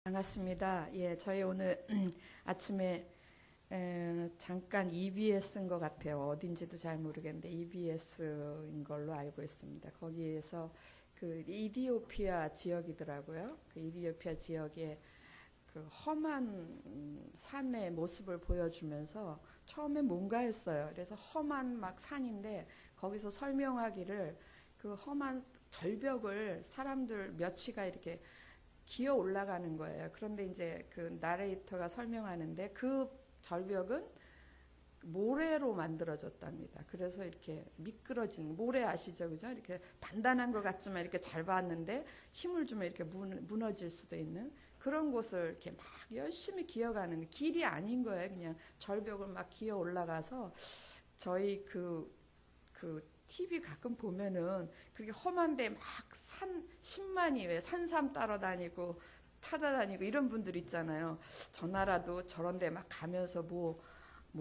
반갑습니다. 예, 저희 오늘 아침에 잠깐 EBS인 것 같아요. 어딘지도 잘 모르겠는데 EBS인 걸로 알고 있습니다. 거기에서 그 이디오피아 지역이더라고요. 그 이디오피아 지역에 그 험한 산의 모습을 보여주면서 처음에 뭔가 했어요. 그래서 험한 막 산인데 거기서 설명하기를 그 험한 절벽을 사람들 몇이가 이렇게 기어 올라가는 거예요. 그런데 이제 그 나레이터가 설명하는데 그 절벽은 모래로 만들어졌답니다. 그래서 이렇게 미끄러진 모래 아시죠, 그죠? 이렇게 단단한 것 같지만 이렇게 잘 봤는데 힘을 주면 이렇게 무너질 수도 있는 그런 곳을 이렇게 막 열심히 기어가는 길이 아닌 거예요. 그냥 절벽을 막 기어 올라가서 저희 그 TV 가끔 보면은 그렇게 험한데 막 신만이 왜 산삼 따라다니고 찾아다니고 이런 분들 있잖아요. 저 나라도 저런데 막 가면서 뭐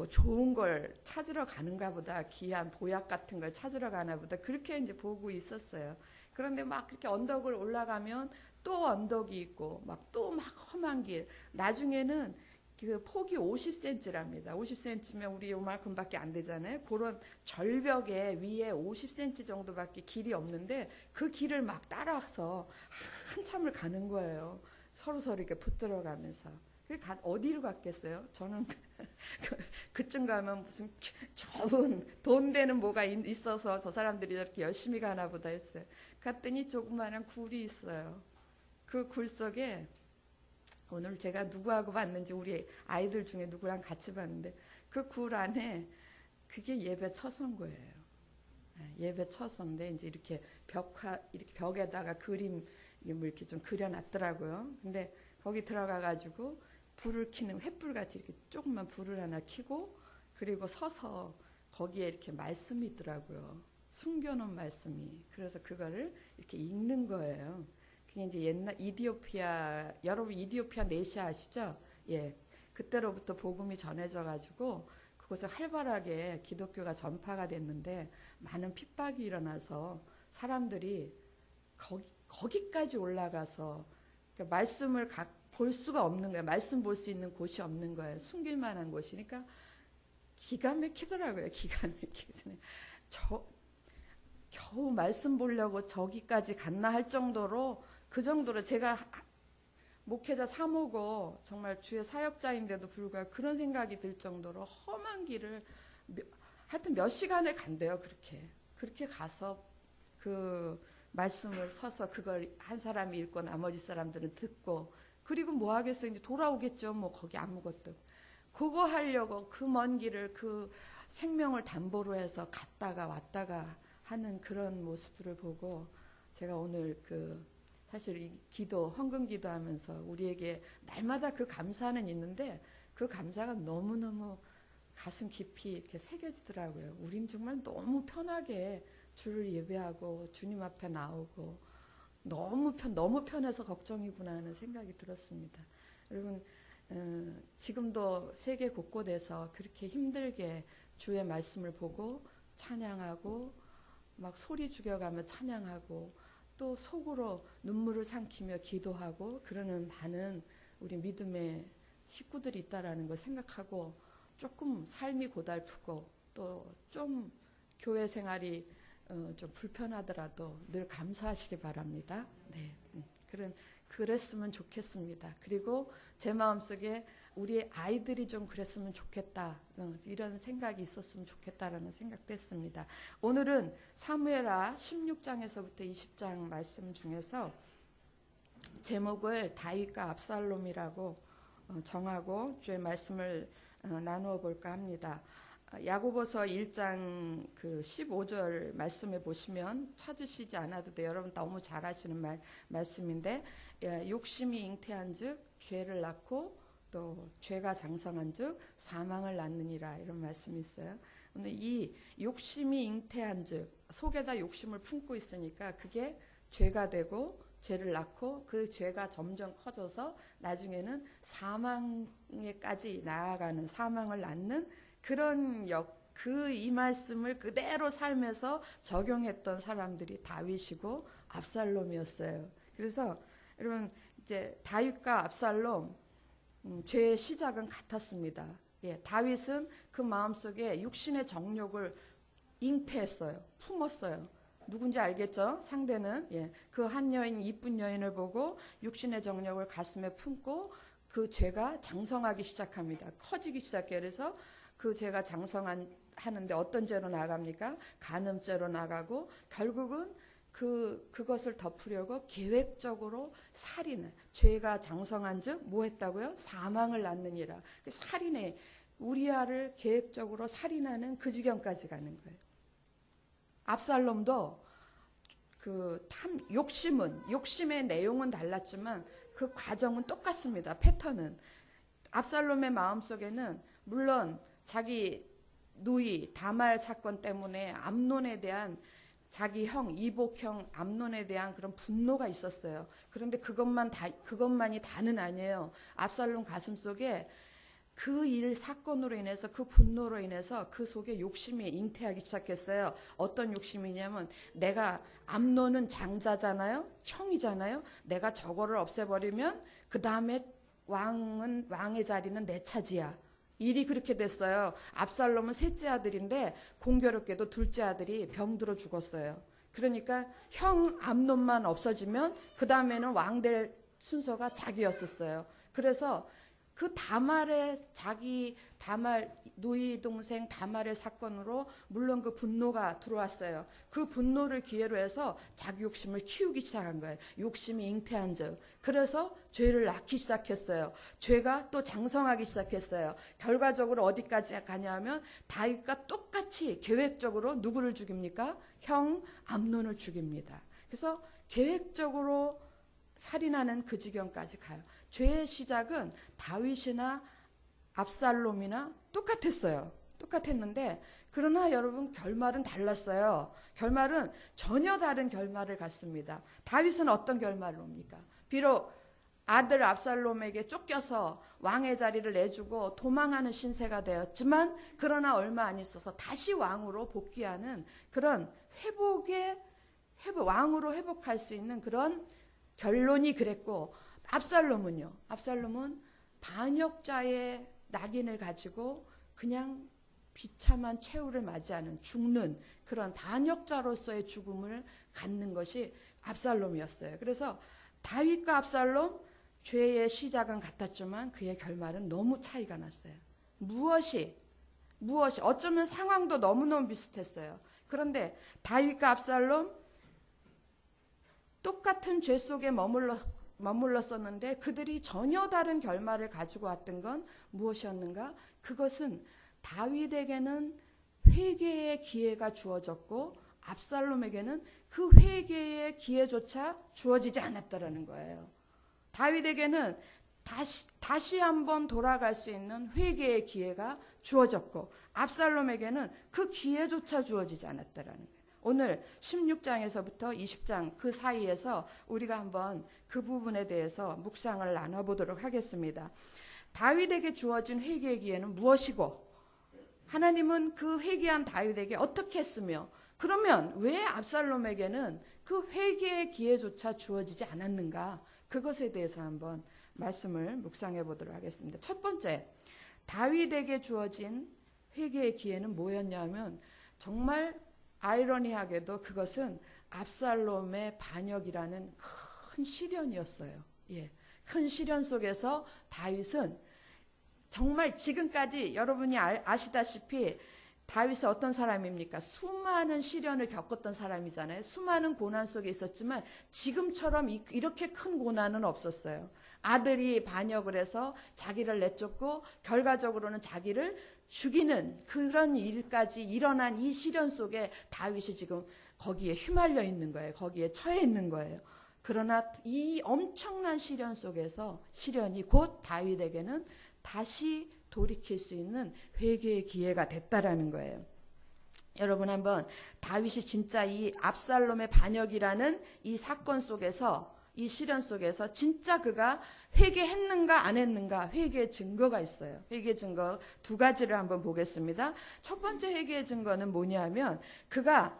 좋은 걸 찾으러 가는가 보다. 귀한 보약 같은 걸 찾으러 가나 보다. 그렇게 이제 보고 있었어요. 그런데 막 그렇게 언덕을 올라가면 또 언덕이 있고 막 또 막 험한 길. 나중에는 그 폭이 50cm랍니다. 50cm면 우리 요만큼밖에 안 되잖아요. 그런 절벽에 위에 50cm 정도밖에 길이 없는데 그 길을 막 따라서 한참을 가는 거예요. 서로 이렇게 붙들어가면서. 어디로 갔겠어요? 저는 그쯤 가면 무슨 좋은 돈 되는 뭐가 있어서 저 사람들이 저렇게 열심히 가나 보다 했어요. 갔더니 조그마한 굴이 있어요. 그 굴 속에 오늘 제가 누구하고 봤는지 우리 아이들 중에 누구랑 같이 봤는데 그 굴 안에 그게 예배 처소인 거예요. 예배 처소인데 이제 이렇게 이렇게 벽에다가 그림 뭐 이렇게 좀 그려놨더라고요. 근데 거기 들어가가지고 불을 켜는 횃불 같이 이렇게 조금만 불을 하나 켜고 그리고 서서 거기에 이렇게 말씀이 있더라고요. 숨겨놓은 말씀이. 그래서 그거를 이렇게 읽는 거예요. 그게 이제 옛날 여러분 이디오피아 내시 아시죠? 예. 그때로부터 복음이 전해져 가지고 그곳에 활발하게 기독교가 전파가 됐는데 많은 핍박이 일어나서 사람들이 거기까지 올라가서 그러니까 말씀을 볼 수가 없는 거예요. 말씀 볼 수 있는 곳이 없는 거예요. 숨길 만한 곳이니까 기가 막히더라고요. 기가 막히네. 겨우 말씀 보려고 저기까지 갔나 할 정도로 그 정도로 제가 목회자 3호고 정말 주의 사역자인데도 불구하고 그런 생각이 들 정도로 험한 길을 하여튼 몇 시간을 간대요. 그렇게 가서 그 말씀을 서서 그걸 한 사람이 읽고 나머지 사람들은 듣고 그리고 뭐 하겠어요. 이제 돌아오겠죠. 뭐 거기 아무것도. 그거 하려고 그 먼 길을 그 생명을 담보로 해서 갔다가 왔다가 하는 그런 모습들을 보고 제가 오늘 사실 이 헌금 기도하면서 우리에게 날마다 그 감사는 있는데 그 감사가 너무너무 가슴 깊이 이렇게 새겨지더라고요. 우린 정말 너무 편하게 주를 예배하고 주님 앞에 나오고 너무 편해서 걱정이구나 하는 생각이 들었습니다. 여러분 지금도 세계 곳곳에서 그렇게 힘들게 주의 말씀을 보고 찬양하고 막 소리 죽여가며 찬양하고 또 속으로 눈물을 삼키며 기도하고 그러는 많은 우리 믿음의 식구들이 있다라는 걸 생각하고 조금 삶이 고달프고 또 좀 교회 생활이 좀 불편하더라도 늘 감사하시기 바랍니다. 네, 그랬으면 좋겠습니다. 그리고 제 마음속에 우리 아이들이 좀 그랬으면 좋겠다. 이런 생각이 있었으면 좋겠다라는 생각도 했습니다. 오늘은 사무엘하 16장에서부터 20장 말씀 중에서 제목을 다윗과 압살롬이라고 정하고 주의 말씀을 나누어 볼까 합니다. 야고보서 1장 15절 말씀에 보시면 찾으시지 않아도 돼요. 여러분 너무 잘 아시는 말씀인데 욕심이 잉태한 즉 죄를 낳고 또 죄가 장성한 즉 사망을 낳느니라 이런 말씀이 있어요. 오늘 이 욕심이 잉태한 즉 속에다 욕심을 품고 있으니까 그게 죄가 되고 죄를 낳고 그 죄가 점점 커져서 나중에는 사망에까지 나아가는 사망을 낳는 그런 이 말씀을 그대로 삶에서 적용했던 사람들이 다윗이고 압살롬이었어요. 그래서 여러분 이제 다윗과 압살롬 죄의 시작은 같았습니다. 예, 다윗은 그 마음속에 육신의 정욕을 잉태했어요. 품었어요. 누군지 알겠죠? 상대는 그 한 여인, 이쁜 여인을 보고 육신의 정욕을 가슴에 품고 그 죄가 장성하기 시작합니다. 커지기 시작해요. 그래서 그 죄가 장성하는데 어떤 죄로 나갑니까? 간음죄로 나가고 결국은 그것을 덮으려고 계획적으로 살인을, 죄가 장성한 즉 뭐 했다고요? 사망을 낳느니라. 살인해, 우리아를 계획적으로 살인하는 그 지경까지 가는 거예요. 압살롬도 욕심의 내용은 달랐지만 그 과정은 똑같습니다. 패턴은. 압살롬의 마음속에는 물론 자기 누이 다말 사건 때문에 암논에 대한 자기 형, 이복형 암논에 대한 그런 분노가 있었어요. 그런데 그것만이 다는 아니에요. 압살롬 가슴속에 그 사건으로 인해서, 그 분노로 인해서 그 속에 욕심이 잉태하기 시작했어요. 어떤 욕심이냐면, 암논은 장자잖아요? 형이잖아요? 내가 저거를 없애버리면 그 다음에 왕의 자리는 내 차지야. 일이 그렇게 됐어요. 압살롬은 셋째 아들인데 공교롭게도 둘째 아들이 병들어 죽었어요. 그러니까 형 암논만 없어지면 그 다음에는 왕 될 순서가 자기였었어요. 그래서 그 누이 동생 다말의 사건으로 물론 그 분노가 들어왔어요. 그 분노를 기회로 해서 자기 욕심을 키우기 시작한 거예요. 욕심이 잉태한 즉. 그래서 죄를 낳기 시작했어요. 죄가 또 장성하기 시작했어요. 결과적으로 어디까지 가냐면 다윗과 똑같이 계획적으로 누구를 죽입니까? 형 암논을 죽입니다. 그래서 계획적으로 살인하는 그 지경까지 가요. 죄의 시작은 다윗이나 압살롬이나 똑같았어요. 똑같았는데 그러나 여러분 결말은 달랐어요. 결말은 전혀 다른 결말을 갖습니다. 다윗은 어떤 결말을 옵니까? 비록 아들 압살롬에게 쫓겨서 왕의 자리를 내주고 도망하는 신세가 되었지만 그러나 얼마 안 있어서 다시 왕으로 복귀하는 그런 왕으로 회복할 수 있는 그런 결론이 그랬고, 압살롬은 반역자의 낙인을 가지고 그냥 비참한 최후를 맞이하는 죽는 그런 반역자로서의 죽음을 갖는 것이 압살롬이었어요. 그래서 다윗과 압살롬 죄의 시작은 같았지만 그의 결말은 너무 차이가 났어요. 무엇이 어쩌면 상황도 너무너무 비슷했어요. 그런데 다윗과 압살롬 똑같은 죄 속에 머물렀었는데 그들이 전혀 다른 결말을 가지고 왔던 건 무엇이었는가? 그것은 다윗에게는 회개의 기회가 주어졌고 압살롬에게는 그 회개의 기회조차 주어지지 않았다라는 거예요. 다윗에게는 다시 한번 돌아갈 수 있는 회개의 기회가 주어졌고 압살롬에게는 그 기회조차 주어지지 않았다라는 거예요. 오늘 16장에서부터 20장 그 사이에서 우리가 한번 그 부분에 대해서 묵상을 나눠보도록 하겠습니다. 다윗에게 주어진 회개의 기회는 무엇이고 하나님은 그 회개한 다윗에게 어떻게 했으며 그러면 왜 압살롬에게는 그 회개의 기회조차 주어지지 않았는가? 그것에 대해서 한번 말씀을 묵상해 보도록 하겠습니다. 첫 번째, 다윗에게 주어진 회개의 기회는 뭐였냐면 정말 아이러니하게도 그것은 압살롬의 반역이라는 큰 시련이었어요. 큰 시련 속에서 다윗은 정말 지금까지 여러분이 아시다시피 다윗은 어떤 사람입니까? 수많은 시련을 겪었던 사람이잖아요. 수많은 고난 속에 있었지만 지금처럼 이렇게 큰 고난은 없었어요. 아들이 반역을 해서 자기를 내쫓고 결과적으로는 자기를 죽이는 그런 일까지 일어난 이 시련 속에 다윗이 지금 거기에 휘말려 있는 거예요. 거기에 처해 있는 거예요. 그러나 이 엄청난 시련 속에서 시련이 곧 다윗에게는 다시 돌이킬 수 있는 회개의 기회가 됐다라는 거예요. 여러분 한번 다윗이 진짜 이 압살롬의 반역이라는 이 사건 속에서 이 시련 속에서 진짜 그가 회개했는가 안 했는가 회개의 증거가 있어요. 회개의 증거 두 가지를 한번 보겠습니다. 첫 번째 회개의 증거는 뭐냐면 그가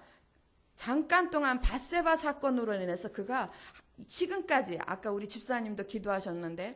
잠깐 동안 밧세바 사건으로 인해서 그가 지금까지 아까 우리 집사님도 기도하셨는데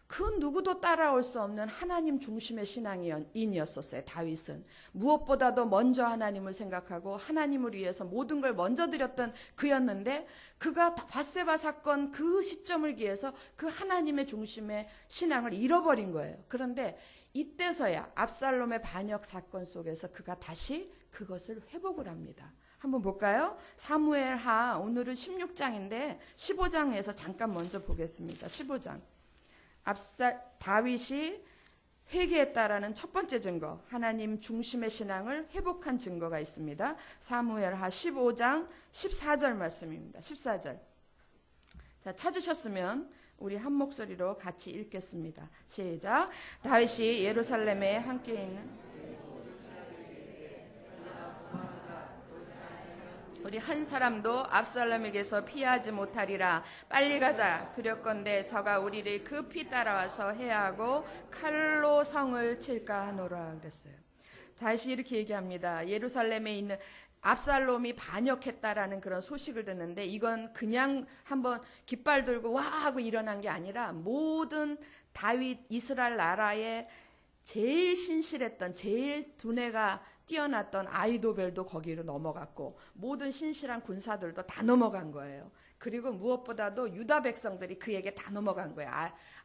그 누구도 따라올 수 없는 하나님 중심의 신앙인이었었어요. 다윗은 무엇보다도 먼저 하나님을 생각하고 하나님을 위해서 모든 걸 먼저 드렸던 그였는데 그가 밧세바 사건 그 시점을 기해서 그 하나님의 중심의 신앙을 잃어버린 거예요. 그런데 이때서야 압살롬의 반역 사건 속에서 그가 다시 그것을 회복을 합니다. 한번 볼까요? 사무엘하 오늘은 16장인데 15장에서 잠깐 먼저 보겠습니다. 15장. 다윗이 회개했다라는 첫 번째 증거, 하나님 중심의 신앙을 회복한 증거가 있습니다. 사무엘하 15장 14절 말씀입니다. 14절. 자, 찾으셨으면 우리 한 목소리로 같이 읽겠습니다. 시작. 다윗이 예루살렘에 함께 있는 우리 한 사람도 압살롬에게서 피하지 못하리라. 빨리 가자. 두렵건대 저가 우리를 급히 따라와서 해하고 칼로 성을 칠까 하노라 그랬어요. 다시 이렇게 얘기합니다. 예루살렘에 있는 압살롬이 반역했다라는 그런 소식을 듣는데 이건 그냥 한번 깃발 들고 와 하고 일어난 게 아니라 모든 다윗 이스라엘 나라의 제일 신실했던 제일 두뇌가 뛰어났던 아히도벨도 거기로 넘어갔고 모든 신실한 군사들도 다 넘어간 거예요. 그리고 무엇보다도 유다 백성들이 그에게 다 넘어간 거예요.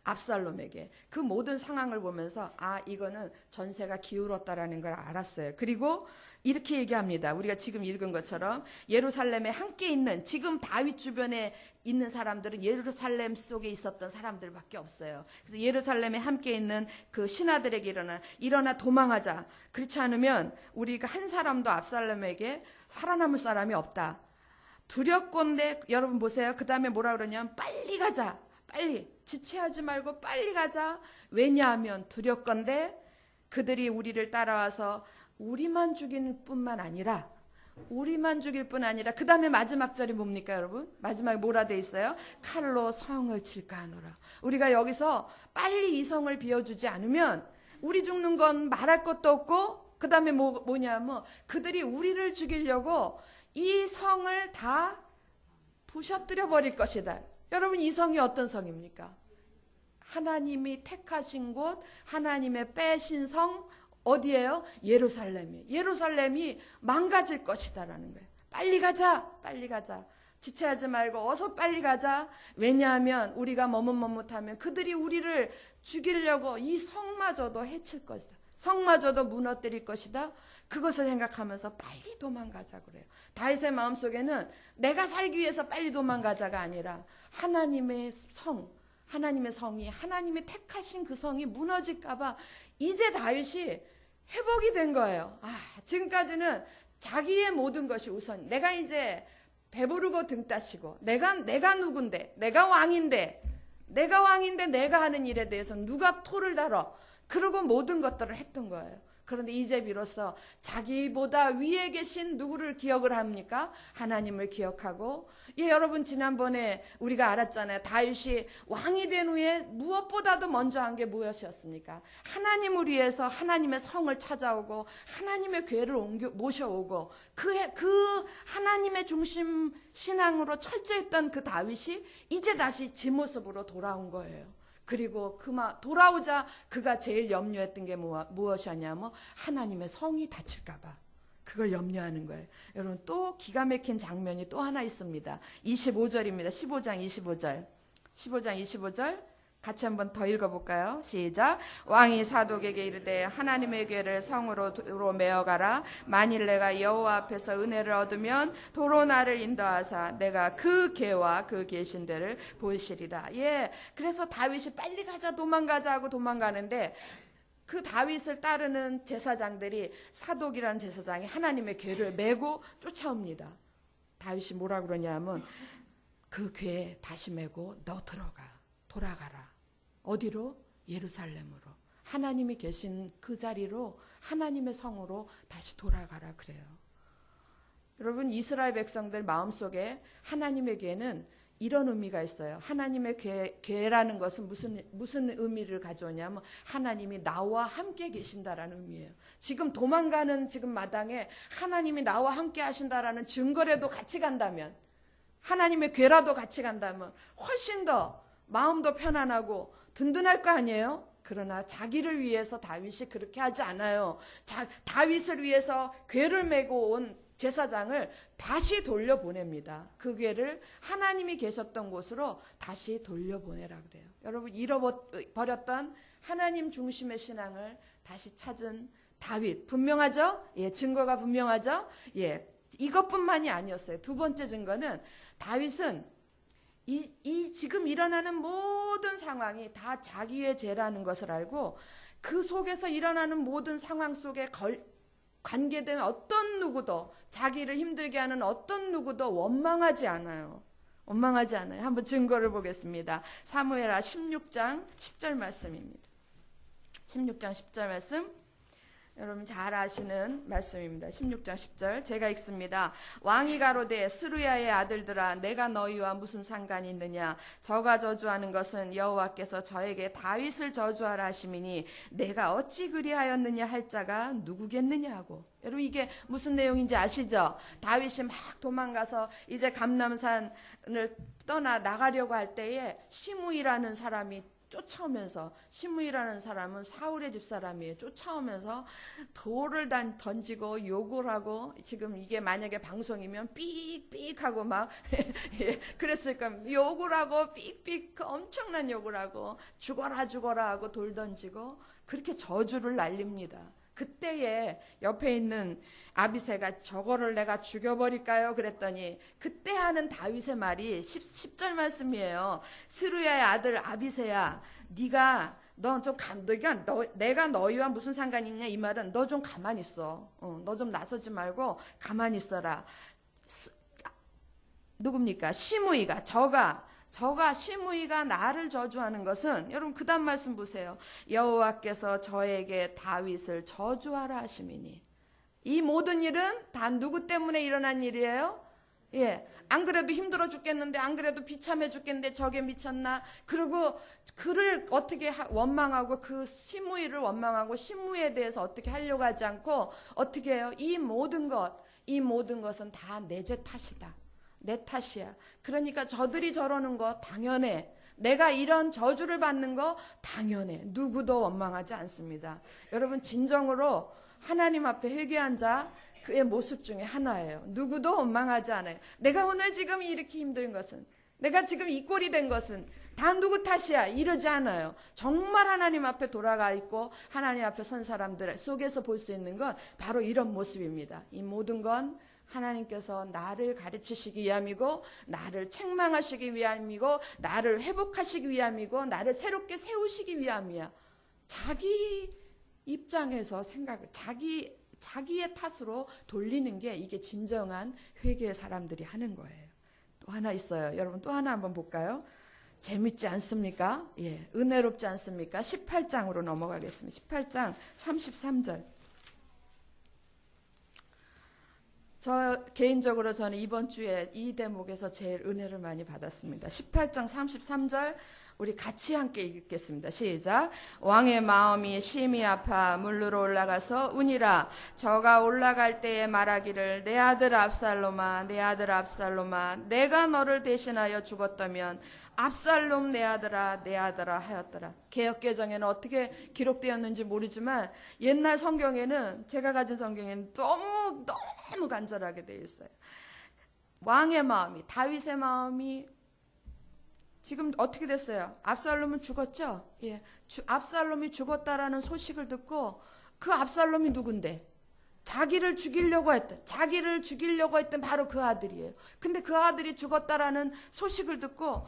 압살롬에게. 그 모든 상황을 보면서 이거는 전세가 기울었다라는 걸 알았어요. 그리고 이렇게 얘기합니다. 우리가 지금 읽은 것처럼 예루살렘에 함께 있는 지금 다윗 주변에 있는 사람들은 예루살렘 속에 있었던 사람들밖에 없어요. 그래서 예루살렘에 함께 있는 그 신하들에게 일어나 도망하자. 그렇지 않으면 우리가 한 사람도 압살롬에게 살아남을 사람이 없다. 두렵건대 여러분 보세요. 그 다음에 뭐라 그러냐면 빨리 가자. 빨리 지체하지 말고 빨리 가자. 왜냐하면 두렵건대 그들이 우리를 따라와서 우리만 죽일 뿐만 아니라 그 다음에 마지막 절이 뭡니까 여러분? 마지막에 뭐라 돼 있어요? 칼로 성을 칠까 하노라. 우리가 여기서 빨리 이 성을 비워주지 않으면 우리 죽는 건 말할 것도 없고 그 다음에 뭐냐면 그들이 우리를 죽이려고 이 성을 다 부셔뜨려 버릴 것이다. 여러분 이 성이 어떤 성입니까? 하나님이 택하신 곳, 하나님의 빼신 성 어디예요? 예루살렘이 망가질 것이다라는 거예요. 빨리 가자. 지체하지 말고 어서 빨리 가자. 왜냐하면 우리가 머뭇머뭇하면 그들이 우리를 죽이려고 이 성마저도 해칠 것이다. 성마저도 무너뜨릴 것이다. 그것을 생각하면서 빨리 도망가자 그래요. 다윗의 마음속에는 내가 살기 위해서 빨리 도망가자가 아니라 하나님의 성이 하나님이 택하신 그 성이 무너질까봐 이제 다윗이 회복이 된 거예요. 지금까지는 자기의 모든 것이 우선. 내가 이제 배부르고 등 따시고 내가 누군데 내가 왕인데 내가 하는 일에 대해서 누가 토를 달어. 그러고 모든 것들을 했던 거예요. 그런데 이제 비로소 자기보다 위에 계신 누구를 기억을 합니까? 하나님을 기억하고 여러분 지난번에 우리가 알았잖아요. 다윗이 왕이 된 후에 무엇보다도 먼저 한 게 무엇이었습니까? 하나님을 위해서 하나님의 성을 찾아오고 하나님의 궤를 모셔오고 그 하나님의 중심 신앙으로 철저했던 그 다윗이 이제 다시 지 모습으로 돌아온 거예요. 그리고 돌아오자 그가 제일 염려했던 게 무엇이었냐면 하나님의 성이 다칠까봐 그걸 염려하는 거예요. 여러분 또 기가 막힌 장면이 또 하나 있습니다. 25절입니다. 15장 25절 같이 한번 더 읽어볼까요? 시작. 왕이 사독에게 이르되 하나님의 궤를 성으로 도로 메어가라. 만일 내가 여호와 앞에서 은혜를 얻으면 도로 나를 인도하사 내가 그 궤와 그 계신 데를 보이시리라. 그래서 다윗이 빨리 가자 도망가자 하고 도망가는데 그 다윗을 따르는 제사장들이 사독이라는 제사장이 하나님의 궤를 메고 쫓아옵니다. 다윗이 뭐라 그러냐면 그 궤에 다시 메고 너 돌아가라. 어디로? 예루살렘으로. 하나님이 계신 그 자리로 하나님의 성으로 다시 돌아가라 그래요. 여러분 이스라엘 백성들 마음속에 하나님의 궤는 이런 의미가 있어요. 하나님의 궤라는 것은 무슨 의미를 가져오냐면 하나님이 나와 함께 계신다라는 의미예요. 지금 도망가는 지금 마당에 하나님이 나와 함께 하신다라는 증거라도 같이 간다면 하나님의 궤라도 같이 간다면 훨씬 더 마음도 편안하고 든든할 거 아니에요? 그러나 자기를 위해서 다윗이 그렇게 하지 않아요. 다윗을 위해서 궤를 메고 온 제사장을 다시 돌려보냅니다. 그 궤를 하나님이 계셨던 곳으로 다시 돌려보내라 그래요. 여러분, 잃어버렸던 하나님 중심의 신앙을 다시 찾은 다윗, 분명하죠? 예, 증거가 분명하죠? 예, 이것뿐만이 아니었어요. 두 번째 증거는 다윗은 이 지금 일어나는 모든 상황이 다 자기의 죄라는 것을 알고 그 속에서 일어나는 모든 상황 속에 관계된 어떤 누구도, 자기를 힘들게 하는 어떤 누구도 원망하지 않아요. 원망하지 않아요. 한번 증거를 보겠습니다. 사무엘하 16장 10절 말씀입니다. 16장 10절 말씀. 여러분 잘 아시는 말씀입니다. 16장 10절 제가 읽습니다. 왕이 가로되 스루야의 아들들아 내가 너희와 무슨 상관이 있느냐. 저가 저주하는 것은 여호와께서 저에게 다윗을 저주하라 하심이니 내가 어찌 그리하였느냐 할 자가 누구겠느냐 하고. 여러분 이게 무슨 내용인지 아시죠? 다윗이 막 도망가서 이제 감람산을 떠나 나가려고 할 때에 시므이라는 사람이 쫓아오면서, 시므이라는 사람은 사울의 집 사람이에요. 쫓아오면서 돌을 던지고 욕을 하고, 지금 이게 만약에 방송이면 삑삑 하고 막 그랬을 겁니다. 욕을 하고 삑삑 엄청난 욕을 하고 죽어라 죽어라 하고 돌 던지고 그렇게 저주를 날립니다. 그때에 옆에 있는 아비새가 저거를 내가 죽여버릴까요? 그랬더니 그때 하는 다윗의 말이 10절 말씀이에요. 스루야의 아들 아비새야, 내가 너희와 무슨 상관이 있냐 이 말은 너 좀 가만히 있어. 너 좀 나서지 말고 가만히 있어라. 누굽니까? 시므이가 시므이가 나를 저주하는 것은, 여러분 그 다음 말씀 보세요. 여호와께서 저에게 다윗을 저주하라 하심이니. 이 모든 일은 다 누구 때문에 일어난 일이에요? 예, 안 그래도 힘들어 죽겠는데, 안 그래도 비참해 죽겠는데 저게 미쳤나? 그리고 그를 어떻게 원망하고, 그 시므이를 원망하고 시므이에 대해서 어떻게 하려고 하지 않고 어떻게 해요? 이 모든 것은 다 내 죄 탓이다. 내 탓이야. 그러니까 저들이 저러는 거 당연해. 내가 이런 저주를 받는 거 당연해. 누구도 원망하지 않습니다. 여러분 진정으로 하나님 앞에 회개한 자, 그의 모습 중에 하나예요. 누구도 원망하지 않아요. 내가 오늘 지금 이렇게 힘든 것은, 내가 지금 이 꼴이 된 것은 다 누구 탓이야 이러지 않아요. 정말 하나님 앞에 돌아가 있고 하나님 앞에 선 사람들 속에서 볼 수 있는 건 바로 이런 모습입니다. 이 모든 건 하나님께서 나를 가르치시기 위함이고, 나를 책망하시기 위함이고, 나를 회복하시기 위함이고, 나를 새롭게 세우시기 위함이야. 자기 입장에서 자기의 탓으로 돌리는 게 이게 진정한 회개의 사람들이 하는 거예요. 또 하나 있어요. 여러분 또 하나 한번 볼까요? 재밌지 않습니까? 예, 은혜롭지 않습니까? 18장으로 넘어가겠습니다. 18장 33절. 개인적으로 저는 이번 주에 이 대목에서 제일 은혜를 많이 받았습니다. 18장 33절 우리 같이 함께 읽겠습니다. 시작. 왕의 마음이 심히 아파 물루로 올라가서 우니라. 저가 올라갈 때에 말하기를 내 아들 압살롬아, 내 아들 압살롬아, 내가 너를 대신하여 죽었다면 압살롬 내 아들아 하였더라. 개역개정에는 어떻게 기록되었는지 모르지만 옛날 성경에는, 제가 가진 성경에는 너무 간절하게 되어 있어요. 왕의 마음이, 다윗의 마음이 지금 어떻게 됐어요? 압살롬은 죽었죠? 예, 압살롬이 죽었다라는 소식을 듣고, 그 압살롬이 누군데? 자기를 죽이려고 했던 바로 그 아들이에요. 근데 그 아들이 죽었다라는 소식을 듣고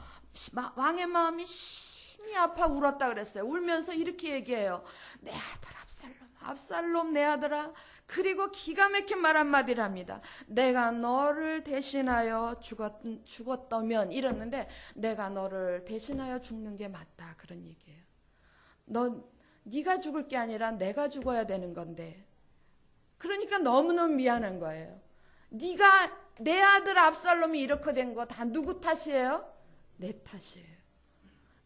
왕의 마음이 심히 아파 울었다 그랬어요. 울면서 이렇게 얘기해요. 내 아들 압살롬 내 아들아. 그리고 기가 막힌 말 한마디를 합니다. 내가 너를 대신하여 죽었다면 이랬는데, 내가 너를 대신하여 죽는 게 맞다, 그런 얘기예요. 네가 죽을 게 아니라 내가 죽어야 되는 건데, 그러니까 너무너무 미안한 거예요. 내 아들 압살롬이 이렇게 된 거 다 누구 탓이에요? 내 탓이에요.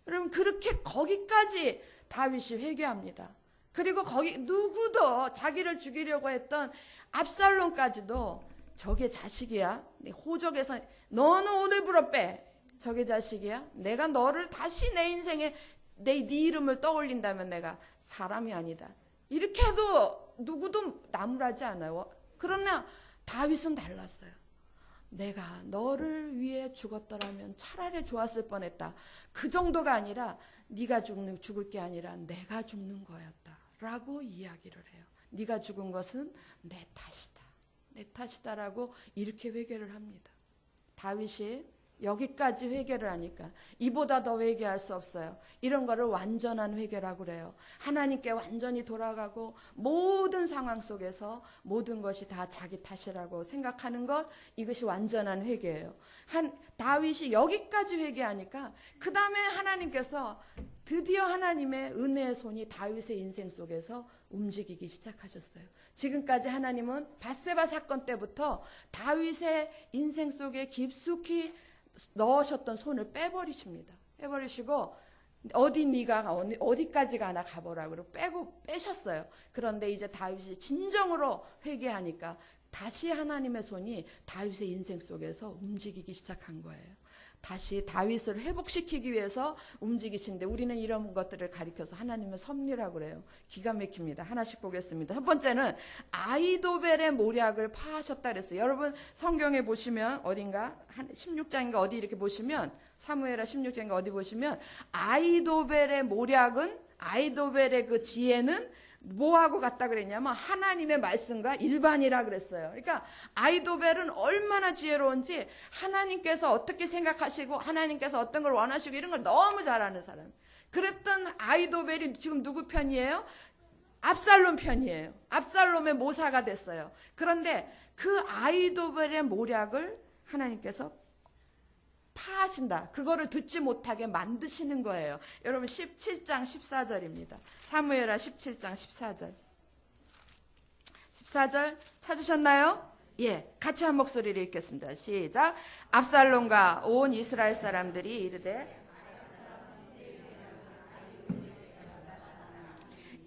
여러분 그렇게 거기까지 다윗이 회개합니다. 그리고 누구도 자기를 죽이려고 했던 압살롬까지도 저게 자식이야? 호적에서 너는 오늘부로 빼. 저게 자식이야? 내가 너를 다시 내 인생에 네 이름을 떠올린다면 내가 사람이 아니다. 이렇게 해도 누구도 나무라지 않아요. 그러나 다윗은 달랐어요. 내가 너를 위해 죽었더라면 차라리 좋았을 뻔했다. 그 정도가 아니라 네가 죽을 게 아니라 내가 죽는 거였다 라고 이야기를 해요. 네가 죽은 것은 내 탓이다. 내 탓이다라고 이렇게 회개를 합니다. 다윗이 여기까지 회개를 하니까 이보다 더 회개할 수 없어요. 이런 거를 완전한 회개라고 그래요. 하나님께 완전히 돌아가고 모든 상황 속에서 모든 것이 다 자기 탓이라고 생각하는 것, 이것이 완전한 회개예요. 다윗이 여기까지 회개하니까 그 다음에 하나님께서 드디어 하나님의 은혜의 손이 다윗의 인생 속에서 움직이기 시작하셨어요. 지금까지 하나님은 밧세바 사건 때부터 다윗의 인생 속에 깊숙이 넣으셨던 손을 빼버리십니다. 빼버리시고 네가 어디까지 가나 가보라 그러고 빼셨어요. 그런데 이제 다윗이 진정으로 회개하니까 다시 하나님의 손이 다윗의 인생 속에서 움직이기 시작한 거예요. 다시 다윗을 회복시키기 위해서 움직이시는데 우리는 이런 것들을 가리켜서 하나님의 섭리라고 그래요. 기가 막힙니다. 하나씩 보겠습니다. 첫 번째는 아이도벨의 모략을 파하셨다 그랬어요. 여러분 성경에 보시면 어딘가 16장인가 어디 이렇게 보시면 사무엘하 16장인가 어디 보시면 아이도벨의 모략은 아이도벨의 그 지혜는 뭐하고 같다 그랬냐면 하나님의 말씀과 일반이라 그랬어요. 그러니까 아이도벨은 얼마나 지혜로운지 하나님께서 어떻게 생각하시고 하나님께서 어떤 걸 원하시고 이런 걸 너무 잘 아는 사람. 그랬던 아이도벨이 지금 누구 편이에요? 압살롬 편이에요. 압살롬의 모사가 됐어요. 그런데 그 아이도벨의 모략을 하나님께서 파하신다. 그거를 듣지 못하게 만드시는 거예요. 여러분 17장 14절입니다. 사무엘하 17장 14절. 14절 찾으셨나요? 예, 같이 한 목소리를 읽겠습니다. 시작. 압살롬과 온 이스라엘 사람들이 이르되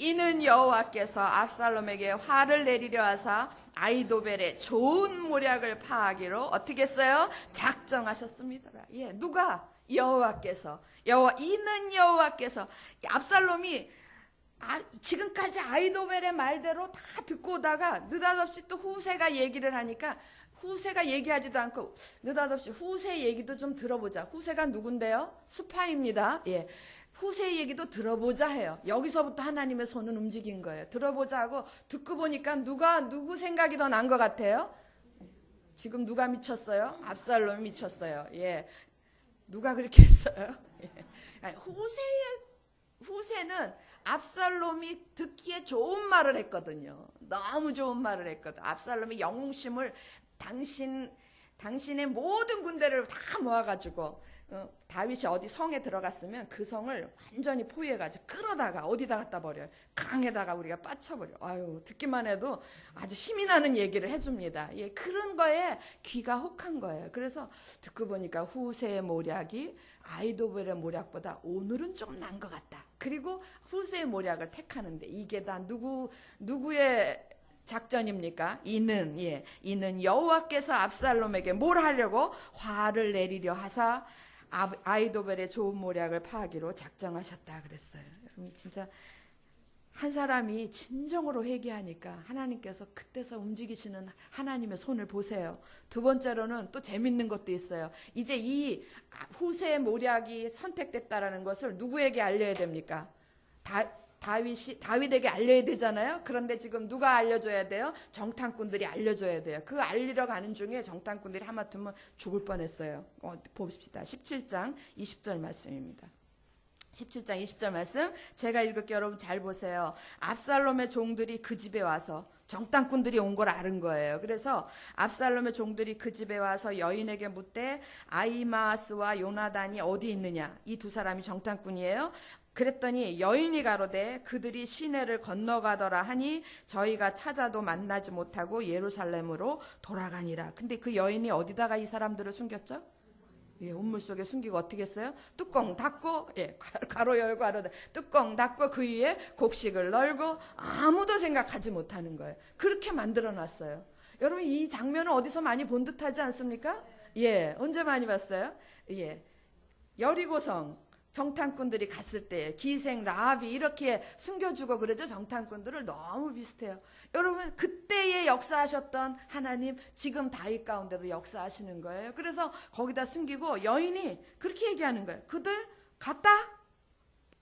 이는 여호와께서 압살롬에게 화를 내리려 하사 아이도벨의 좋은 모략을 파하기로 어떻게 했어요? 작정하셨습니다. 예, 누가? 여호와께서. 이는 여호와께서. 압살롬이 지금까지 아이도벨의 말대로 다 듣고 오다가 느닷없이 또 후세가 얘기를 하니까 후세가 얘기하지도 않고 느닷없이 후세 얘기도 좀 들어보자. 후세가 누군데요? 스파입니다. 예. 후세 얘기도 들어보자 해요. 여기서부터 하나님의 손은 움직인 거예요. 들어보자 하고 듣고 보니까 누구 생각이 더 난 것 같아요? 지금 누가 미쳤어요? 압살롬이 미쳤어요. 예. 누가 그렇게 했어요? 예. 후세는 압살롬이 듣기에 좋은 말을 했거든요. 너무 좋은 말을 했거든. 압살롬이 영웅심을 당신의 모든 군대를 다 모아가지고 다윗이 어디 성에 들어갔으면 그 성을 완전히 포위해가지고 끌어다가 어디다 갖다 버려요. 강에다가 우리가 빠쳐버려. 아유, 듣기만 해도 아주 힘이 나는 얘기를 해줍니다. 예, 그런 거에 귀가 혹한 거예요. 그래서 듣고 보니까 후세의 모략이 아이도벨의 모략보다 오늘은 좀 난 것 같다. 그리고 후세의 모략을 택하는데 이게 다 누구의 작전입니까? 이는 여호와께서 압살롬에게 뭘 하려고? 화를 내리려 하사 아이도벨의 좋은 모략을 파하기로 작정하셨다 그랬어요. 여러분 진짜 한 사람이 진정으로 회개하니까 하나님께서 그때서 움직이시는 하나님의 손을 보세요. 두 번째로는 또 재밌는 것도 있어요. 이제 이 후세의 모략이 선택됐다라는 것을 누구에게 알려야 됩니까? 다윗에게 알려야 되잖아요. 그런데 지금 누가 알려줘야 돼요? 정탐꾼들이 알려줘야 돼요. 그 알리러 가는 중에 정탐꾼들이 하마터면 죽을 뻔했어요. 봅시다. 17장 20절 말씀입니다. 17장 20절 말씀 제가 읽을게요. 여러분 잘 보세요. 압살롬의 종들이 그 집에 와서 정탐꾼들이 온 걸 아는 거예요. 그래서 압살롬의 종들이 그 집에 와서 여인에게 묻되 아히마아스와 요나단이 어디 있느냐. 이 두 사람이 정탐꾼이에요. 그랬더니 여인이 가로되 그들이 시내를 건너가더라 하니 저희가 찾아도 만나지 못하고 예루살렘으로 돌아가니라. 근데 그 여인이 어디다가 이 사람들을 숨겼죠? 예, 우물 속에 숨기고 어떻게 했어요? 뚜껑 닫고, 예, 가로 열고 하로 뚜껑 닫고 그 위에 곡식을 널고 아무도 생각하지 못하는 거예요. 그렇게 만들어 놨어요. 여러분 이 장면은 어디서 많이 본 듯하지 않습니까? 예, 언제 많이 봤어요? 예, 여리고성 정탐꾼들이 갔을 때 기생 라합이 이렇게 숨겨주고 그러죠. 정탐꾼들을 너무 비슷해요. 여러분 그때에 역사하셨던 하나님 지금 다윗 가운데도 역사하시는 거예요. 그래서 거기다 숨기고 여인이 그렇게 얘기하는 거예요. 그들 갔다?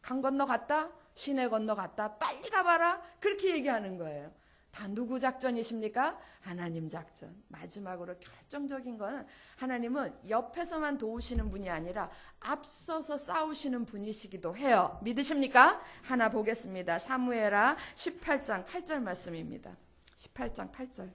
강 건너 갔다? 시내 건너 갔다? 빨리 가봐라. 그렇게 얘기하는 거예요. 다 누구 작전이십니까? 하나님 작전. 마지막으로 결정적인 거는 하나님은 옆에서만 도우시는 분이 아니라 앞서서 싸우시는 분이시기도 해요. 믿으십니까? 하나 보겠습니다. 사무엘하 18장 8절 말씀입니다. 18장 8절.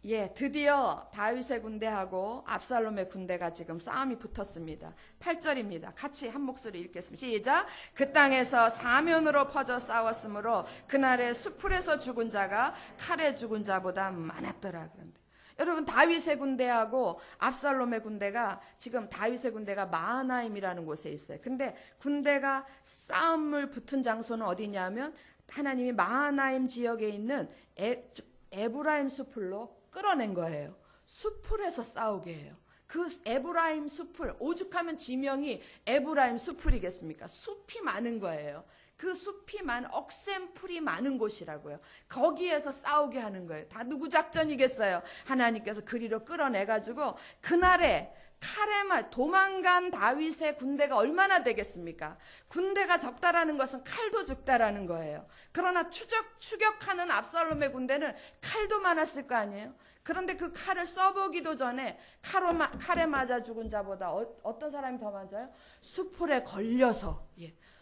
예, 드디어 다윗의 군대하고 압살롬의 군대가 지금 싸움이 붙었습니다. 8절입니다. 같이 한 목소리 읽겠습니다. 시작. 그 땅에서 사면으로 퍼져 싸웠으므로 그날의 수풀에서 죽은 자가 칼에 죽은 자보다 많았더라. 그런데 여러분 다윗의 군대하고 압살롬의 군대가 지금 다윗의 군대가 마하나임이라는 곳에 있어요. 근데 군대가 싸움을 붙은 장소는 어디냐면 하나님이 마하나임 지역에 있는 에브라임 수풀로 끌어낸 거예요. 수풀에서 싸우게 해요. 그 에브라임 수풀, 오죽하면 지명이 에브라임 수풀이겠습니까? 숲이 많은 거예요. 그 숲이 많은 억센풀이 많은 곳이라고요. 거기에서 싸우게 하는 거예요. 다 누구 작전이겠어요? 하나님께서 그리로 끌어내가지고 그날에 칼에 도망간 다윗의 군대가 얼마나 되겠습니까? 군대가 적다라는 것은 칼도 적다라는 거예요. 그러나 추격하는 압살롬의 군대는 칼도 많았을 거 아니에요? 그런데 그 칼을 써보기도 전에 칼에 맞아 죽은 자보다 어떤 사람이 더 맞아요? 수풀에 걸려서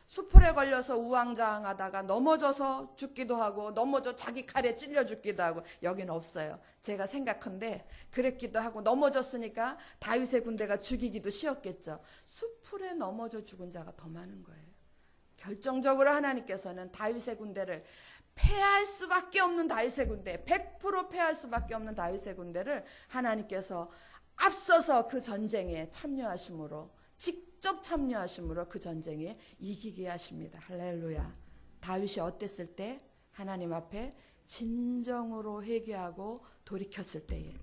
수풀에 걸려서 우왕좌왕하다가 넘어져서 죽기도 하고 넘어져 자기 칼에 찔려 죽기도 하고 여기는 없어요. 제가 생각한데 그랬기도 하고 넘어졌으니까 다윗의 군대가 죽이기도 쉬웠겠죠. 수풀에 넘어져 죽은 자가 더 많은 거예요. 결정적으로 하나님께서는 다윗의 군대를 패할 수밖에 없는 다윗의 군대 100% 패할 수밖에 없는 다윗의 군대를 하나님께서 앞서서 그 전쟁에 참여하심으로 직접 참여하심으로 그 전쟁에 이기게 하십니다. 할렐루야. 다윗이 어땠을 때? 하나님 앞에 진정으로 회개하고 돌이켰을 때에.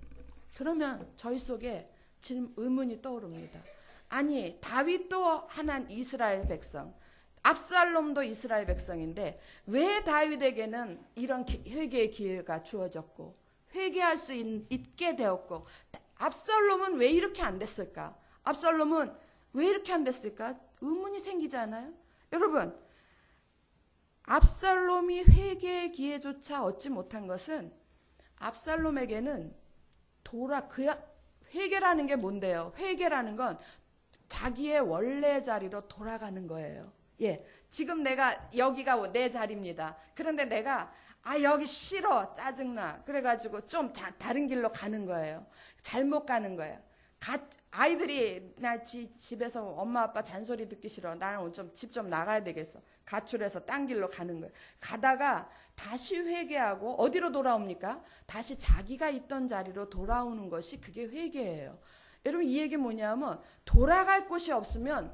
그러면 저희 속에 지금 의문이 떠오릅니다. 아니 다윗도 하나님 이스라엘 백성, 압살롬도 이스라엘 백성인데 왜 다윗에게는 이런 회개의 기회가 주어졌고 회개할 수 있게 되었고 압살롬은 왜 이렇게 안 됐을까? 압살롬은 왜 이렇게 안 됐을까? 의문이 생기지 않아요? 여러분, 압살롬이 회개의 기회조차 얻지 못한 것은 압살롬에게는 회개라는 게 뭔데요? 회개라는 건 자기의 원래 자리로 돌아가는 거예요. 예, 지금 내가 여기가 내 자리입니다. 그런데 내가 여기 싫어, 짜증나. 그래가지고 좀 다른 길로 가는 거예요. 잘못 가는 거예요. 아이들이 나 집에서 엄마 아빠 잔소리 듣기 싫어. 나는 좀 집 좀 나가야 되겠어. 가출해서 딴 길로 가는 거예요. 가다가 다시 회개하고 어디로 돌아옵니까? 다시 자기가 있던 자리로 돌아오는 것이 그게 회개예요. 여러분 이 얘기 뭐냐면 돌아갈 곳이 없으면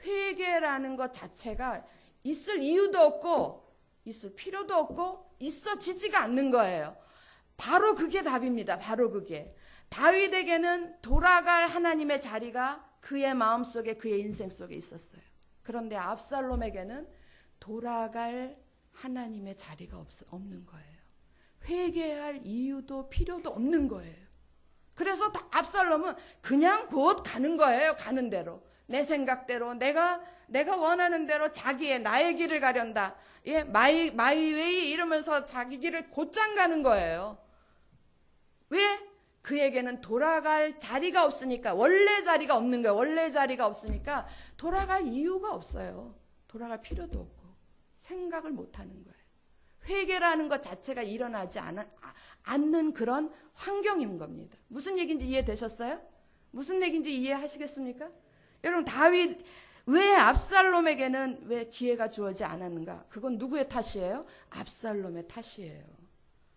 회개라는 것 자체가 있을 이유도 없고 있을 필요도 없고 있어지지가 않는 거예요. 바로 그게 답입니다. 바로 그게. 다윗에게는 돌아갈 하나님의 자리가 그의 마음속에 그의 인생 속에 있었어요. 그런데 압살롬에게는 돌아갈 하나님의 자리가 없는 거예요. 회개할 이유도 필요도 없는 거예요. 그래서 압살롬은 그냥 곧 가는 거예요. 가는 대로. 내 생각대로 내가 원하는 대로 나의 길을 가련다. 예, 마이 웨이 이러면서 자기 길을 곧장 가는 거예요. 왜? 그에게는 돌아갈 자리가 없으니까 원래 자리가 없는 거예요. 원래 자리가 없으니까 돌아갈 이유가 없어요. 돌아갈 필요도 없고 생각을 못하는 거예요. 회개라는 것 자체가 일어나지 않는 그런 환경인 겁니다. 무슨 얘기인지 이해되셨어요? 무슨 얘기인지 이해하시겠습니까? 여러분 다윗 왜 압살롬에게는 왜 기회가 주어지지 않았는가? 그건 누구의 탓이에요? 압살롬의 탓이에요.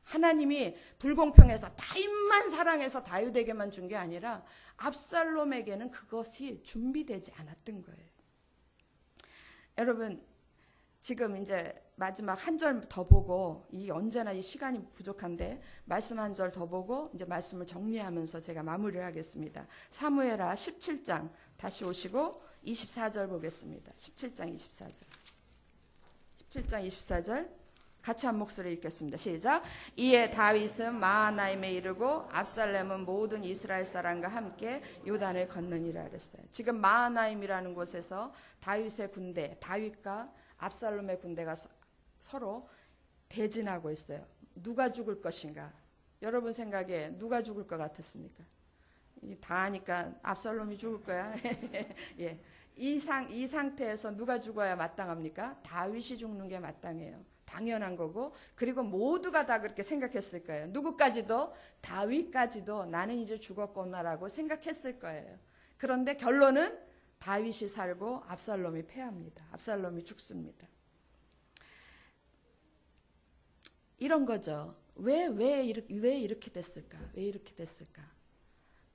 하나님이 불공평해서 다윗만 사랑해서 다윗에게만 준 게 아니라 압살롬에게는 그것이 준비되지 않았던 거예요. 여러분 지금 이제 마지막 한 절 더 보고 이 언제나 이 시간이 부족한데 말씀 한 절 더 보고 이제 말씀을 정리하면서 제가 마무리를 하겠습니다. 사무엘하 17장 다시 오시고 24절 보겠습니다. 17장 24절. 17장 24절 같이 한 목소리 읽겠습니다. 시작. 이에 다윗은 마하나임에 이르고 압살롬은 모든 이스라엘 사람과 함께 요단을 건너니라 그랬어요. 지금 마하나임이라는 곳에서 다윗의 군대, 다윗과 압살롬의 군대가 서로 대진하고 있어요. 누가 죽을 것인가? 여러분 생각에 누가 죽을 것 같았습니까? 다 아니까 압살롬이 죽을 거야. 예. 이 상태에서 누가 죽어야 마땅합니까? 다윗이 죽는 게 마땅해요. 당연한 거고, 그리고 모두가 다 그렇게 생각했을 거예요. 누구까지도, 다윗까지도 나는 이제 죽었구나라고 생각했을 거예요. 그런데 결론은 다윗이 살고 압살롬이 패합니다. 압살롬이 죽습니다. 이런 거죠. 왜 이렇게 됐을까? 왜 이렇게 됐을까?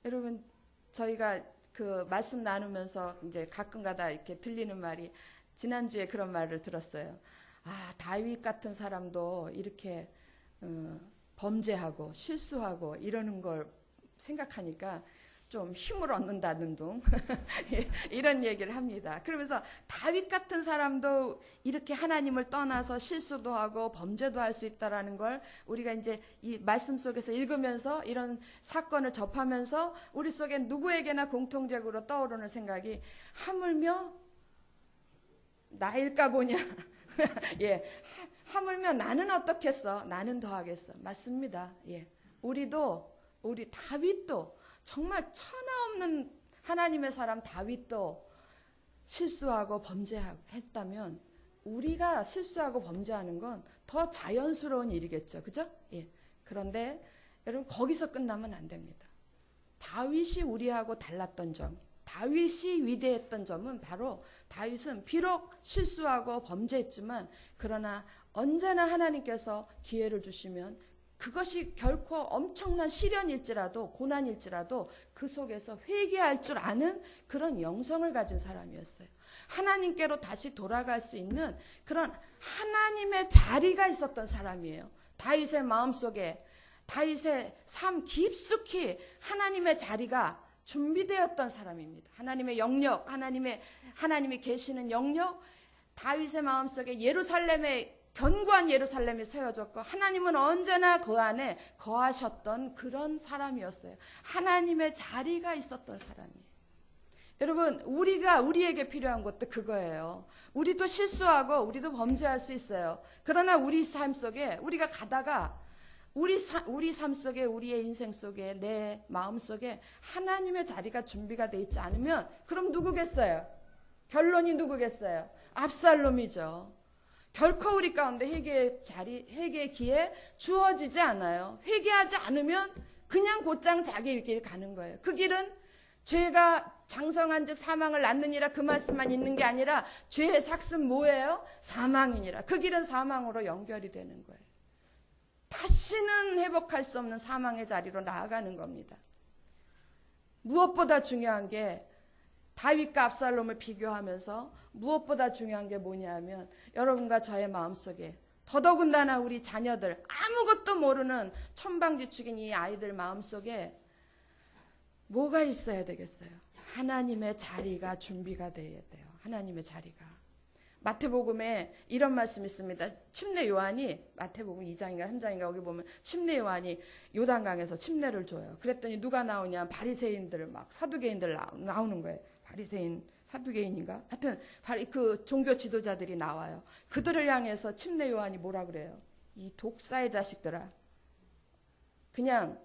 여러분, 저희가 그 말씀 나누면서 이제 가끔가다 이렇게 들리는 말이, 지난주에 그런 말을 들었어요. 아, 다윗 같은 사람도 이렇게 범죄하고 실수하고 이러는 걸 생각하니까 좀 힘을 얻는다는 둥 이런 얘기를 합니다. 그러면서 다윗 같은 사람도 이렇게 하나님을 떠나서 실수도 하고 범죄도 할 수 있다라는 걸 우리가 이제 이 말씀 속에서 읽으면서 이런 사건을 접하면서 우리 속에 누구에게나 공통적으로 떠오르는 생각이, 하물며 나일까 보냐. 예, 하물며 나는 어떻겠어? 나는 더 하겠어. 맞습니다. 예, 우리 다윗도 정말 천하없는 하나님의 사람 다윗도 실수하고 범죄하고 했다면 우리가 실수하고 범죄하는 건 더 자연스러운 일이겠죠. 그죠? 예. 그런데 여러분, 거기서 끝나면 안 됩니다. 다윗이 우리하고 달랐던 점, 다윗이 위대했던 점은 바로 다윗은 비록 실수하고 범죄했지만 그러나 언제나 하나님께서 기회를 주시면 그것이 결코 엄청난 시련일지라도 고난일지라도 그 속에서 회개할 줄 아는 그런 영성을 가진 사람이었어요. 하나님께로 다시 돌아갈 수 있는 그런 하나님의 자리가 있었던 사람이에요. 다윗의 마음속에, 다윗의 삶 깊숙이 하나님의 자리가 준비되었던 사람입니다. 하나님의 영역, 하나님이 계시는 영역, 다윗의 마음속에 견고한 예루살렘이 세워졌고 하나님은 언제나 그 안에 거하셨던 그런 사람이었어요. 하나님의 자리가 있었던 사람이에요. 여러분, 우리에게 필요한 것도 그거예요. 우리도 실수하고 우리도 범죄할 수 있어요. 그러나 우리 삶 속에 우리가 가다가 우리 삶 속에, 우리의 인생 속에, 내 마음 속에 하나님의 자리가 준비가 돼 있지 않으면 그럼 누구겠어요? 결론이 누구겠어요? 압살롬이죠. 결코 우리 가운데 회개의 기회 주어지지 않아요. 회개하지 않으면 그냥 곧장 자기 길 가는 거예요. 그 길은 죄가 장성한 즉 사망을 낳느니라, 그 말씀만 있는 게 아니라 죄의 삭은 뭐예요? 사망이니라. 그 길은 사망으로 연결이 되는 거예요. 다시는 회복할 수 없는 사망의 자리로 나아가는 겁니다. 무엇보다 중요한 게, 다윗과 압살롬을 비교하면서 무엇보다 중요한 게 뭐냐면 여러분과 저의 마음속에, 더더군다나 우리 자녀들, 아무것도 모르는 천방지축인 이 아이들 마음속에 뭐가 있어야 되겠어요? 하나님의 자리가 준비가 돼야 돼요. 하나님의 자리가. 마태복음에 이런 말씀이 있습니다. 침례 요한이, 마태복음 2장인가 3장인가 거기 보면 침례 요한이 요단강에서 침례를 줘요. 그랬더니 누가 나오냐? 바리새인들, 막 사두개인들 나오는 거예요. 바리새인, 사두개인인가? 하여튼 그 종교 지도자들이 나와요. 그들을 향해서 침례 요한이 뭐라 그래요? 이 독사의 자식들아, 그냥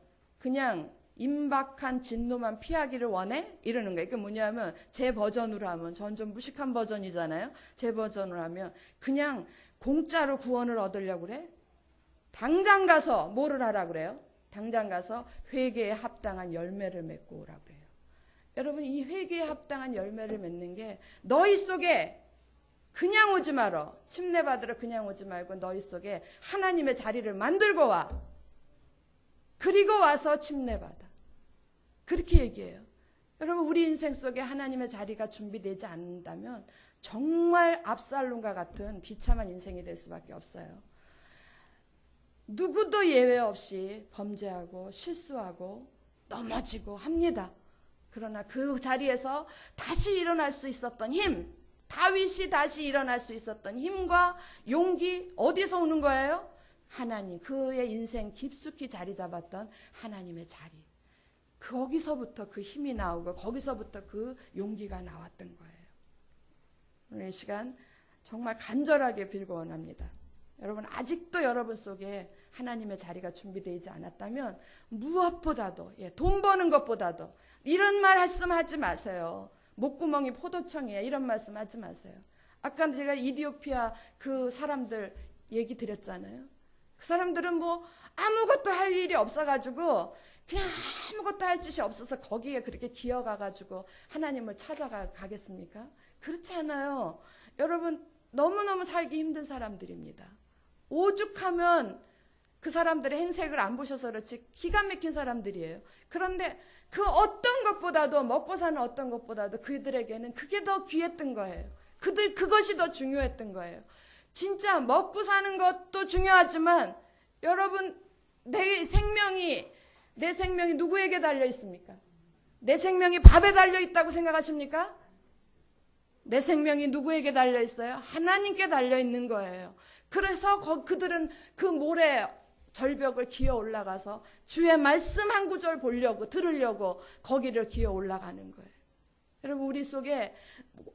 임박한 진노만 피하기를 원해? 이러는 거예요. 이게 뭐냐면 제 버전으로 하면, 전 좀 무식한 버전이잖아요. 제 버전으로 하면 그냥 공짜로 구원을 얻으려고 그래? 당장 가서 뭐를 하라 그래요? 당장 가서 회개에 합당한 열매를 맺고 오라 그래요. 여러분, 이 회개에 합당한 열매를 맺는 게 너희 속에 그냥 오지 말어. 침례 받으러 그냥 오지 말고 너희 속에 하나님의 자리를 만들고 와. 그리고 와서 침례 받아. 그렇게 얘기해요. 여러분, 우리 인생 속에 하나님의 자리가 준비되지 않는다면 정말 압살롬과 같은 비참한 인생이 될 수밖에 없어요. 누구도 예외 없이 범죄하고 실수하고 넘어지고 합니다. 그러나 그 자리에서 다시 일어날 수 있었던 힘, 다윗이 다시 일어날 수 있었던 힘과 용기 어디서 오는 거예요? 하나님, 그의 인생 깊숙이 자리 잡았던 하나님의 자리. 거기서부터 그 힘이 나오고 거기서부터 그 용기가 나왔던 거예요. 오늘 이 시간 정말 간절하게 빌고 원합니다. 여러분 아직도 여러분 속에 하나님의 자리가 준비되지 않았다면 무엇보다도 돈 버는 것보다도 이런 말씀하지 마세요. 목구멍이 포도청이에요. 이런 말씀하지 마세요. 아까 제가 이디오피아 그 사람들 얘기 드렸잖아요. 그 사람들은 뭐 아무것도 할 일이 없어가지고 그냥 아무것도 할 짓이 없어서 거기에 그렇게 기어가가지고 하나님을 찾아가겠습니까? 그렇지 않아요. 여러분 너무너무 살기 힘든 사람들입니다. 오죽하면 그 사람들의 행색을 안 보셔서 그렇지 기가 막힌 사람들이에요. 그런데 그 어떤 것보다도 먹고 사는 어떤 것보다도 그들에게는 그게 더 귀했던 거예요. 그것이 더 중요했던 거예요. 진짜 먹고 사는 것도 중요하지만 여러분 내 생명이 누구에게 달려 있습니까? 내 생명이 밥에 달려 있다고 생각하십니까? 내 생명이 누구에게 달려 있어요? 하나님께 달려 있는 거예요. 그래서 그들은 그 모래 절벽을 기어 올라가서 주의 말씀 한 구절 들으려고 거기를 기어 올라가는 거예요. 여러분 우리 속에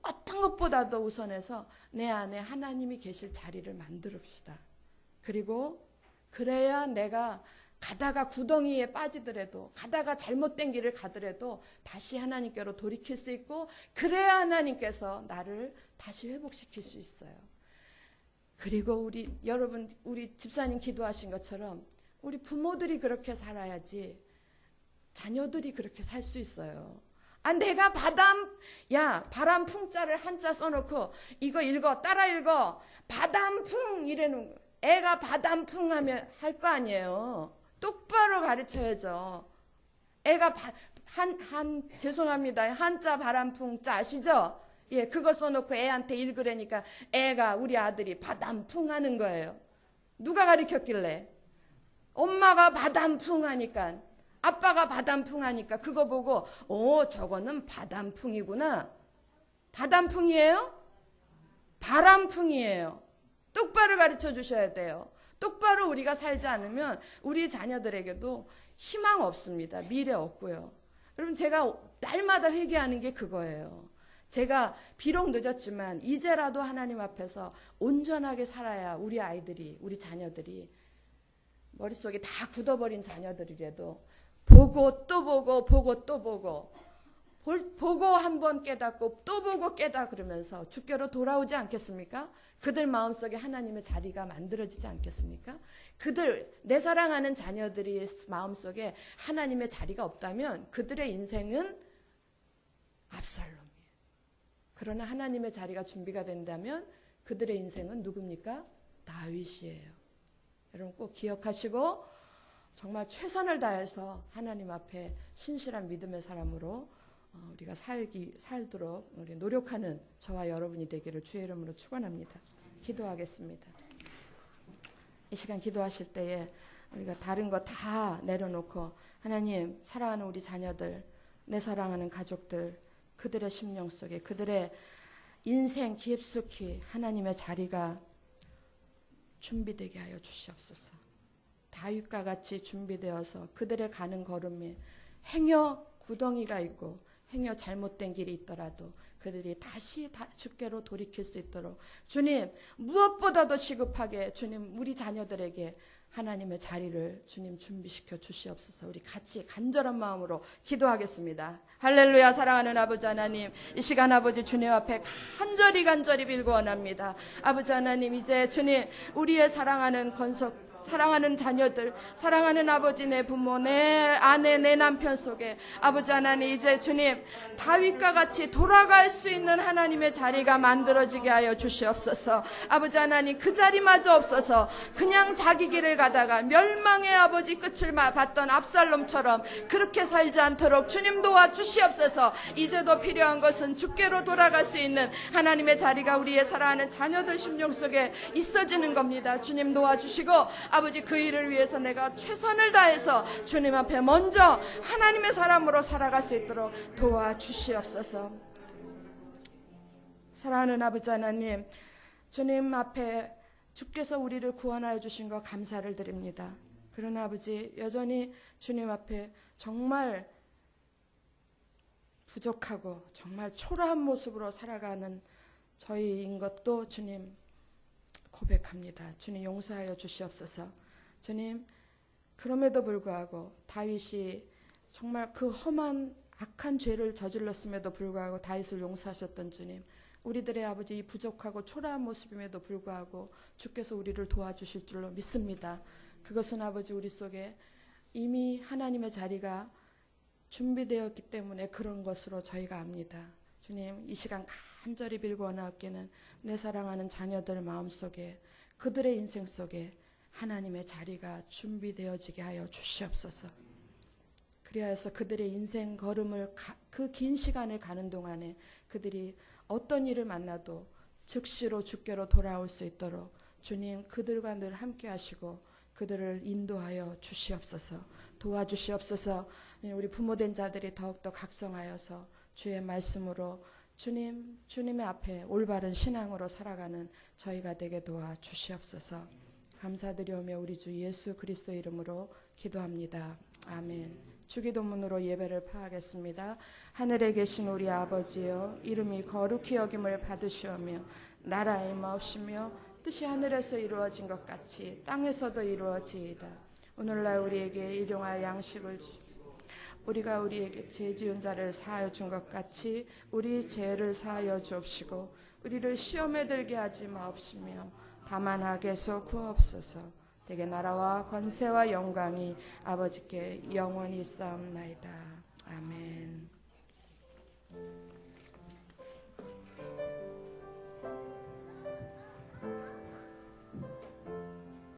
어떤 것보다도 우선해서 내 안에 하나님이 계실 자리를 만들읍시다. 그리고 그래야 내가 가다가 구덩이에 빠지더라도 가다가 잘못된 길을 가더라도 다시 하나님께로 돌이킬 수 있고 그래야 하나님께서 나를 다시 회복시킬 수 있어요. 그리고 여러분 우리 집사님 기도하신 것처럼 우리 부모들이 그렇게 살아야지 자녀들이 그렇게 살 수 있어요. 내가 바람 풍자를 한자 써놓고 이거 읽어 따라 읽어 바람풍 이래는 애가 바람풍 하면 할 거 아니에요. 똑바로 가르쳐야죠. 애가 죄송합니다. 한자 바람풍자 아시죠? 예, 그거 써놓고 애한테 읽으라니까 애가 우리 아들이 바람풍 하는 거예요. 누가 가르쳤길래? 엄마가 바람풍 하니까 아빠가 바람풍 하니까 그거 보고 저거는 바람풍이구나. 바람풍이에요? 바람풍이에요. 똑바로 가르쳐 주셔야 돼요. 똑바로 우리가 살지 않으면 우리 자녀들에게도 희망 없습니다. 미래 없고요. 여러분 제가 날마다 회개하는 게 그거예요. 제가 비록 늦었지만 이제라도 하나님 앞에서 온전하게 살아야 우리 아이들이 우리 자녀들이 머릿속에 다 굳어버린 자녀들이라도 보고 또 보고 보고 또 보고 보고 한번 깨닫고 또 보고 그러면서 주께로 돌아오지 않겠습니까? 그들 마음속에 하나님의 자리가 만들어지지 않겠습니까? 내 사랑하는 자녀들이 마음속에 하나님의 자리가 없다면 그들의 인생은 압살롬이에요. 그러나 하나님의 자리가 준비가 된다면 그들의 인생은 누굽니까? 다윗이에요. 여러분 꼭 기억하시고 정말 최선을 다해서 하나님 앞에 신실한 믿음의 사람으로 우리가 살도록 우리 노력하는 저와 여러분이 되기를 주의 이름으로 축원합니다. 기도하겠습니다. 이 시간 기도하실 때에 우리가 다른 거 다 내려놓고 하나님 사랑하는 우리 자녀들, 내 사랑하는 가족들, 그들의 심령 속에 그들의 인생 깊숙이 하나님의 자리가 준비되게 하여 주시옵소서. 다윗과 같이 준비되어서 그들의 가는 걸음에 행여 구덩이가 있고 행여 잘못된 길이 있더라도 그들이 다시 주께로 돌이킬 수 있도록 주님 무엇보다도 시급하게 주님 우리 자녀들에게 하나님의 자리를 주님 준비시켜 주시옵소서. 우리 같이 간절한 마음으로 기도하겠습니다. 할렐루야. 사랑하는 아버지 하나님, 이 시간 아버지 주님 앞에 간절히 빌고 원합니다. 아버지 하나님, 이제 주님 우리의 사랑하는 사랑하는 자녀들, 사랑하는 아버지, 내 부모, 내 아내, 내 남편 속에 아버지 하나님, 이제 주님 다윗과 같이 돌아갈 수 있는 하나님의 자리가 만들어지게 하여 주시옵소서. 아버지 하나님, 그 자리마저 없어서 그냥 자기 길을 가다가 멸망의 아버지 끝을 봤던 압살롬처럼 그렇게 살지 않도록 주님 도와주시옵소서. 이제도 필요한 것은 주께로 돌아갈 수 있는 하나님의 자리가 우리의 사랑하는 자녀들 심령 속에 있어지는 겁니다. 주님 도와주시고 아버지, 그 일을 위해서 내가 최선을 다해서 주님 앞에 먼저 하나님의 사람으로 살아갈 수 있도록 도와주시옵소서. 사랑하는 아버지 하나님, 주님 앞에 주께서 우리를 구원하여 주신 것 감사를 드립니다. 그러나 아버지, 여전히 주님 앞에 정말 부족하고 정말 초라한 모습으로 살아가는 저희인 것도 주님 고백합니다. 주님 용서하여 주시옵소서. 주님, 그럼에도 불구하고 다윗이 정말 그 험한 악한 죄를 저질렀음에도 불구하고 다윗을 용서하셨던 주님, 우리들의 아버지, 이 부족하고 초라한 모습임에도 불구하고 주께서 우리를 도와주실 줄로 믿습니다. 그것은 아버지, 우리 속에 이미 하나님의 자리가 준비되었기 때문에 그런 것으로 저희가 압니다. 주님, 이 시간 간절히 빌고 원하옵기는 내 사랑하는 자녀들 마음속에, 그들의 인생 속에 하나님의 자리가 준비되어지게 하여 주시옵소서. 그리하여서 그들의 인생 걸음을 그 긴 시간을 가는 동안에 그들이 어떤 일을 만나도 즉시로 주께로 돌아올 수 있도록 주님 그들과 늘 함께 하시고 그들을 인도하여 주시옵소서. 도와주시옵소서. 우리 부모된 자들이 더욱더 각성하여서 주의 말씀으로 주님의 앞에 올바른 신앙으로 살아가는 저희가 되게 도와주시옵소서. 감사드리오며 우리 주 예수 그리스도 이름으로 기도합니다. 아멘. 주기도문으로 예배를 파하겠습니다. 하늘에 계신 우리 아버지여, 이름이 거룩히 여김을 받으시오며 나라의 임하옵시며 뜻이 하늘에서 이루어진 것 같이 땅에서도 이루어지이다. 오늘날 우리에게 일용할 양식을 우리가 우리에게 죄 지은 자를 사하여 준 것 같이 우리 죄를 사하여 주옵시고 우리를 시험에 들게 하지 마옵시며 다만 악에서 구하옵소서. 대개 나라와 권세와 영광이 아버지께 영원히 있사옵나이다. 아멘.